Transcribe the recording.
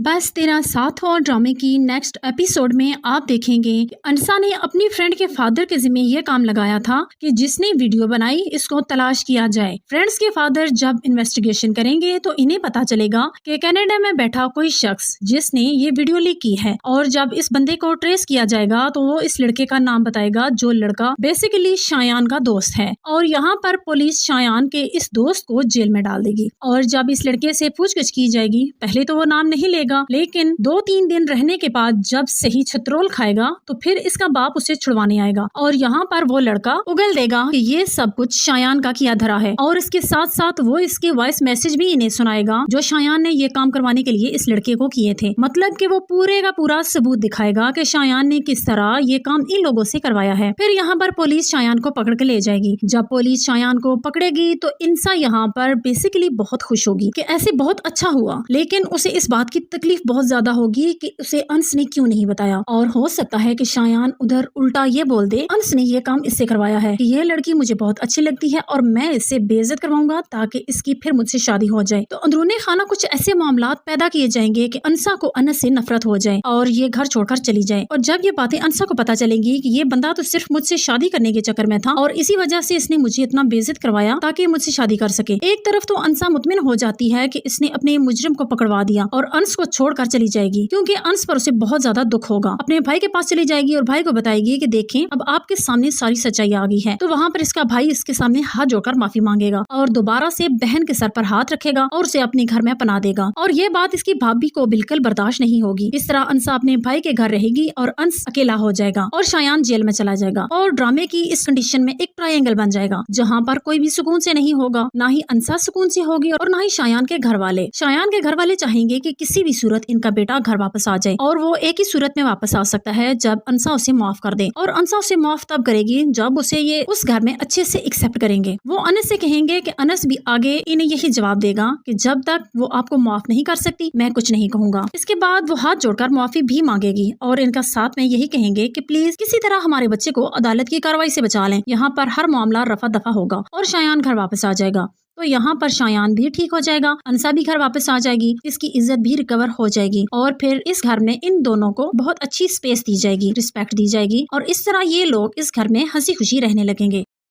बस तेरा साथ और ड्रामे की नेक्स्ट एपिसोड में आप देखेंगे कि अनसा ने अपनी फ्रेंड के फादर के जिम्मे ये काम लगाया था कि जिसने वीडियो बनाई इसको तलाश किया जाए। फ्रेंड्स के फादर जब इन्वेस्टिगेशन करेंगे तो इन्हें पता चलेगा कि कनाडा में बैठा कोई शख्स जिसने ये वीडियो लीक की है, और जब इस बंदे को ट्रेस किया जाएगा तो वो इस लड़के का नाम बताएगा जो लड़का बेसिकली शायान का दोस्त है। और यहाँ पर पुलिस शायान के इस दोस्त को जेल में डाल देगी। और जब इस लड़के से पूछताछ की जाएगी, पहले तो वो नाम नहीं लेगा, लेकिन 2-3 दिन रहने के बाद जब सही छत्रोल खाएगा तो फिर इसका बाप उसे छुड़वाने आएगा। और यहाँ पर वो लड़का उगल देगा कि ये सब कुछ शायान का किया धरा है, और इसके साथ साथ वो इसके वॉइस मैसेज भी इन्हें सुनाएगा जो शायान ने ये काम करवाने के लिए इस लड़के को किए थे। मतलब कि वो पूरे का पूरा सबूत दिखाएगा कि शायान ने किस तरह ये काम इन लोगों से करवाया है। फिर यहाँ पर पुलिस शायान को पकड़ के ले जाएगी। जब पुलिस शायान को पकड़ेगी तो इंसा यहाँ पर बेसिकली बहुत खुश होगी कि ऐसे बहुत अच्छा हुआ, लेकिन उसे इस बात की तकलीफ बहुत ज्यादा होगी कि उसे अंश ने क्यों नहीं बताया। और हो सकता है कि शायान उधर उल्टा ये बोल दे, अंश ने ये काम इससे करवाया है कि ये लड़की मुझे बहुत अच्छी लगती है और मैं इससे बेइज्जत करवाऊंगा ताकि इसकी फिर मुझसे शादी हो जाए। तो अंदरूनी खाना कुछ ऐसे मामलात पैदा किए जाएंगे कि अंसा को अनस से नफरत हो जाए और ये घर छोड़कर चली जाए। और जब ये बातें अंसा को पता चलेंगी कि ये बंदा तो सिर्फ मुझसे शादी करने के चक्कर में था और इसी वजह से इसने मुझे इतना बेइज्जत करवाया ताकि मुझसे शादी कर सके। एक तरफ तो अंसा मुतमिन हो जाती है कि इसने अपने मुजरिम को पकड़वा दिया और अंश को छोड़कर चली जाएगी, क्योंकि अंश पर उसे बहुत ज्यादा दुख होगा। अपने भाई के पास चली जाएगी और भाई को बताएगी कि देखें अब आपके सामने सारी सच्चाई आ गई है। तो वहाँ पर इसका भाई इसके सामने हाथ जोड़कर माफी मांगेगा और दोबारा से बहन के सर पर हाथ रखेगा और उसे अपने घर में पना देगा। और ये बात इसकी भाभी को बिल्कुल बर्दाश्त नहीं होगी। इस तरह अंसा अपने भाई के घर रहेगी और अंश अकेला हो जाएगा और शायान जेल में चला जाएगा। और ड्रामे की इस कंडीशन में एक ट्रायंगल बन जाएगा जहाँ पर कोई भी सुकून से नहीं होगा, ना ही अंसा सुकून से होगी और ना ही शायान के घर वाले। शायान के घर वाले चाहेंगे कि किसी भी सूरत इनका बेटा घर वापस आ जाए, और वो एक ही सूरत में वापस आ सकता है जब अंसा उसे माफ कर दे। और अंसा उसे माफ तब करेगी जब उसे ये उस घर में अच्छे से एक्सेप्ट करेंगे। वो अनस से कहेंगे कि अनस भी आगे इन्हें यही जवाब देगा कि जब तक वो आपको माफ नहीं कर सकती मैं कुछ नहीं कहूँगा। इसके बाद वो हाथ जोड़कर माफी भी मांगेगी और इनका साथ में यही कहेंगे कि प्लीज किसी तरह हमारे बच्चे को अदालत की कार्रवाई से बचा लें। यहाँ पर हर मामला रफा दफा होगा और शायान घर वापस आ जाएगा। तो यहाँ पर शायान भी ठीक हो जाएगा, अंसा भी घर वापस आ जाएगी, इसकी इज्जत भी रिकवर हो जाएगी और फिर इस घर में इन दोनों को बहुत अच्छी स्पेस दी जाएगी, रिस्पेक्ट दी जाएगी और इस तरह ये लोग इस घर में हंसी खुशी रहने लगेंगे।